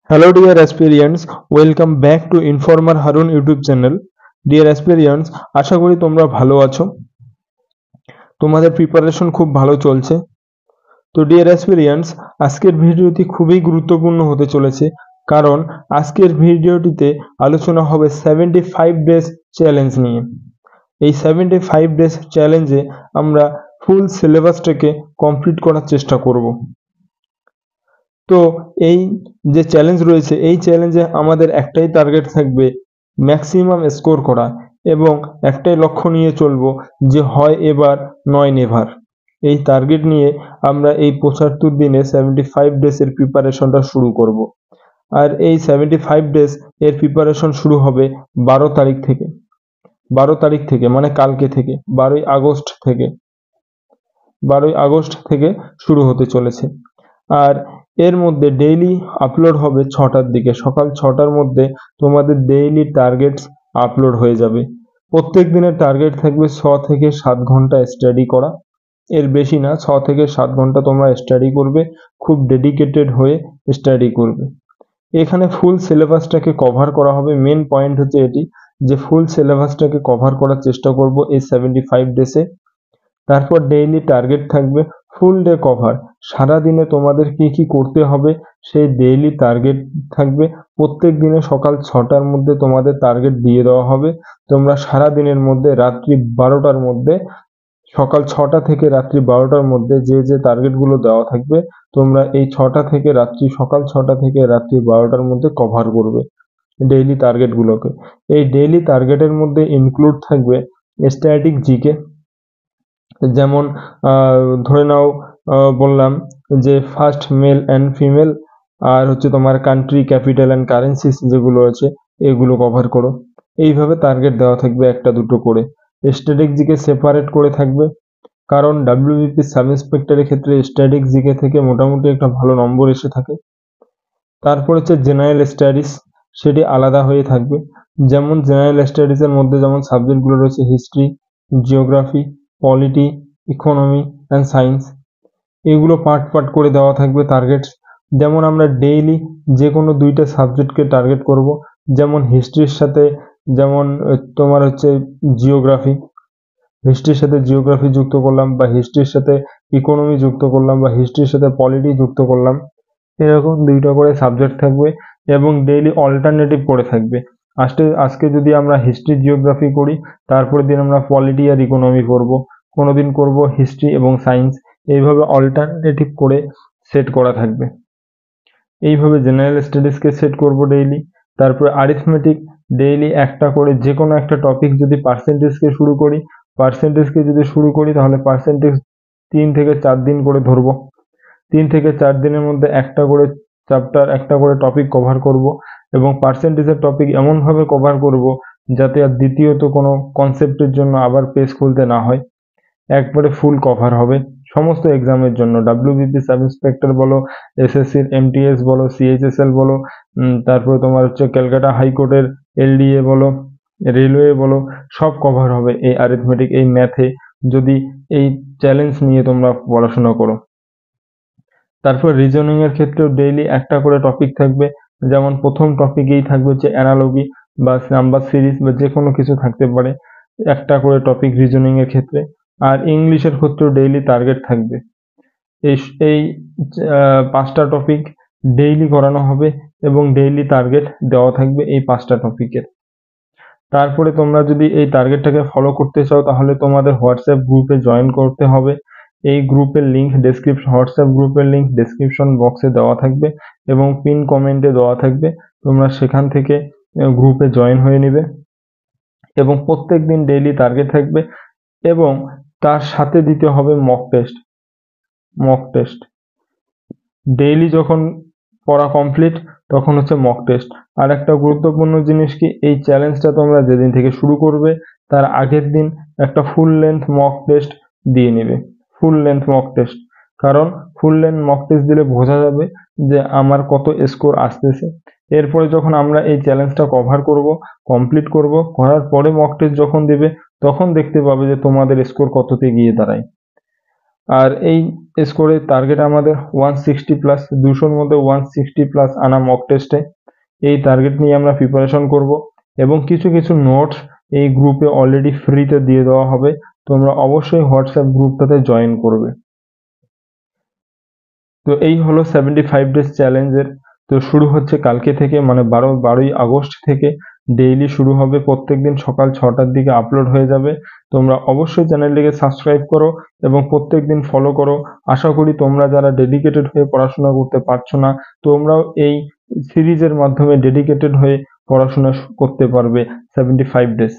Hello dear aspirants, welcome back to Informer Harun YouTube channel. Dear aspirants, আশা করি তোমরা ভালো আছো। তোমাদের প্রিপারেশন খুব ভালো চলছে। তো ডিয়ার অ্যাসপিরিয়েন্টস, আজকের ভিডিওটি খুবই গুরুত্বপূর্ণ হতে চলেছে, কারণ আজকের ভিডিওটিতে আলোচনা হবে 75 ডেজ চ্যালেঞ্জ নিয়ে। এই 75 ডেজ চ্যালেঞ্জে আমরা ফুল সিলেবাসটাকে কমপ্লিট করার চেষ্টা করব। তো এই যে চ্যালেঞ্জ রয়েছে, এই চ্যালেঞ্জে আমাদের একটাই টার্গেট থাকবে, ম্যাক্সিমাম স্কোর করা, এবং একটাই লক্ষ্য নিয়ে চলবো যে হয় এবার নয় নেভার। এই টার্গেট নিয়ে আমরা এই 75 দিনে 75 ডেজের প্রিপারেশনটা শুরু করব। আর এই 75 ডেজ এর প্রিপারেশন শুরু হবে 12 তারিখ থেকে। 12 তারিখ থেকে মানে কালকে থেকে, 12ই আগস্ট থেকে। 12ই আগস্ট থেকে শুরু হতে চলেছে। আর এর মধ্যে ডেইলি আপলোড হবে 6টার দিকে, সকাল 6টার মধ্যে তোমাদের ডেইলি টার্গেটস আপলোড হয়ে যাবে। প্রত্যেক দিনের টার্গেট থাকবে 6 থেকে 7 ঘন্টা স্টাডি করা, এর বেশি না। 6 থেকে 7 ঘন্টা তোমরা স্টাডি করবে, খুব ডেডিকেটেড হয়ে স্টাডি করবে। এখানে ফুল সিলেবাসটাকে কভার করা হবে। মেন পয়েন্ট হচ্ছে এটি যে ফুল সিলেবাসটাকে কভার করার চেষ্টা করব এই 75 ডেজে। তারপর ডেইলি টার্গেট থাকবে ফুল ডে কভার। সারাদিনে তোমাদের কি কি করতে হবে সেই ডেইলি টার্গেট থাকবে। প্রত্যেক দিনে সকাল 6টার মধ্যে তোমাদের টার্গেট দিয়ে দেওয়া হবে। তোমরা সারা দিনের মধ্যে রাত্রি 12টার মধ্যে, সকাল 6টা থেকে রাত্রি 12টার মধ্যে যে যে টার্গেটগুলো দেওয়া থাকবে, তোমরা এই 6টা থেকে সকাল 6টা থেকে রাত্রি 12টার মধ্যে কভার করবে ডেইলি টার্গেটগুলোকে। এই ডেইলি টার্গেটের মধ্যে ইনক্লুড থাকবে স্ট্যাটিক জিকে, যেমন ধরে নাও বললাম যে ফার্স্ট মেল অ্যান্ড ফিমেল, আর হচ্ছে তোমার কান্ট্রি, ক্যাপিটাল অ্যান্ড কারেন্সিস যেগুলো আছে এগুলো কভার করো। এইভাবে টার্গেট দেওয়া থাকবে একটা দুটো করে। স্ট্যাটিক জিকে সেপারেট করে থাকবে, কারণ ডাব্লিউবিপি সাব ইন্সপেক্টরের ক্ষেত্রে স্ট্যাটিক জিকে থেকে মোটামুটি একটা ভালো নম্বর এসে থাকে। তারপর হচ্ছে জেনারেল স্টাডিজ, সেটি আলাদা হয়ে থাকবে। যেমন জেনারেল স্টাডিজের মধ্যে যেমন সাবজেক্টগুলো রয়েছে history, geography, polity, economy and science, এগুলো পার্ট পার্ট করে দেওয়া থাকবে টার্গেটস। যেমন আমরা ডেইলি যে কোনো 2টা সাবজেক্টকে টার্গেট করব। যেমন হিস্ট্রির সাথে, যেমন তোমার হচ্ছে জিওগ্রাফি, হিস্ট্রির সাথে জিওগ্রাফি যুক্ত করলাম, বা হিস্ট্রির সাথে ইকোনমি যুক্ত করলাম, বা হিস্ট্রির সাথে পলিটি যুক্ত করলাম। এরকম 2টা করে সাবজেক্ট থাকবে এবং ডেইলি অল্টারনেটিভ করে থাকবে। আজকে যদি আমরা হিস্ট্রি জিওগ্রাফি করি, তারপরের দিন আমরা পলিটি আর ইকোনমি করব, কোনোদিন করব হিস্ট্রি এবং সায়েন্স। এইভাবে অল্টারনেটিভ করে সেট করা থাকবে। এইভাবে জেনারেল স্টাডিজকে সেট করব ডেইলি। তারপরে আরিথমেটিক ডেইলি একটা করে, যে কোনো একটা টপিক যদি পার্সেন্টেজকে শুরু করি তাহলে পার্সেন্টেজ 3 থেকে 4 দিন করে ধরবো। 3 থেকে 4 দিনের মধ্যে একটা করে চ্যাপ্টার, একটা করে টপিক কভার করব, এবং পার্সেন্টেজের টপিক এমনভাবে কভার করব যাতে আর দ্বিতীয়ত কোনো কনসেপ্টের জন্য আবার পেজ খুলতে না হয়। একবারে ফুল কভার হবে সমস্ত এক্সামের জন্য, ডাব্লিউবিপি সাব ইন্সপেক্টর বলো, এসএসসির এমটিএস বলো, সিএইচএসএল বলো, তারপরে তোমার হচ্ছে ক্যালকাটা হাইকোর্টের এলডিএ বলো, রেলওয়ে বলো, সব কভার হবে এই অ্যারিথমেটিক, এই ম্যাথে, যদি এই চ্যালেঞ্জ নিয়ে তোমরা পড়াশোনা করো। তারপর রিজনিং এর ক্ষেত্রেও ডেইলি একটা করে টপিক থাকবে। যেমন প্রথম টপিকেই থাকবে হচ্ছে অ্যানালজি বা নাম্বার সিরিজ বা যে কোনো কিছু থাকতে পারে, একটা করে টপিক রিজনিং এর ক্ষেত্রে। আর ইংলিশের ক্ষেত্রেও ডেইলি টার্গেট থাকবে। এই এই 5টা টপিক ডেইলি করানো হবে এবং ডেইলি টার্গেট দেওয়া থাকবে এই 5টা টপিকের। তারপরে তোমরা যদি এই টার্গেটটাকে ফলো করতে চাও তাহলে তোমাদের হোয়াটসঅ্যাপ গ্রুপে জয়েন করতে হবে। এই গ্রুপের লিঙ্ক হোয়াটসঅ্যাপ গ্রুপের লিঙ্ক ডেসক্রিপশন বক্সে দেওয়া থাকবে এবং পিন কমেন্টে দেওয়া থাকবে। তোমরা সেখান থেকে গ্রুপে জয়েন হয়ে নেবে এবং প্রত্যেক দিন ডেইলি টার্গেট থাকবে, এবং তার সাথে দিতে হবে মক টেস্ট ডেইলি যখন পড়া কমপ্লিট তখন হচ্ছে মক টেস্ট। আর একটা গুরুত্বপূর্ণ জিনিস কি, এই চ্যালেঞ্জটা তোমরা যেদিন থেকে শুরু করবে তার আগের দিন একটা ফুল লেন্থ মক টেস্ট দিয়ে নেবে। ফুল লেন্থ মক টেস্ট, কারণ ফুল লেন্থ মক টেস্ট দিলে বোঝা যাবে যে আমার কত স্কোর আসতেছে। এরপরে যখন আমরা এই চ্যালেঞ্জটা কভার করব, কমপ্লিট করব, করার পরে মক টেস্ট যখন দিবে তখন দেখতে পাবে যে তোমাদের স্কোর কততে গিয়ে দাঁড়ায়। আর এই স্কোরের টার্গেট আমাদের 160 প্লাস, 200-র মধ্যে 160 প্লাস আনা মক টেস্টে। এই টার্গেট নিয়ে আমরা প্রিপারেশন করব এবং কিছু কিছু নোটস এই গ্রুপে অলরেডি ফ্রিতে দিয়ে দেওয়া হবে, তোমরা অবশ্যই হোয়াটসঅ্যাপ গ্রুপটাতে জয়েন করবে। তো এই হলো 75 ডেজ চ্যালেঞ্জের। তো শুরু হচ্ছে কালকে থেকে, মানে 12ই আগস্ট থেকে ডেইলি শুরু হবে, প্রত্যেকদিন সকাল 6টার দিকে আপলোড হয়ে যাবে। তোমরা অবশ্যই চ্যানেলটিকে সাবস্ক্রাইব করো এবং প্রত্যেকদিন ফলো করো। আশা করি তোমরা যারা ডেডিকেটেড হয়ে পড়াশোনা করতে পারছো না, তোমরাও এই সিরিজের মাধ্যমে ডেডিকেটেড হয়ে পড়াশোনা করতে পারবে 75 ডেজ।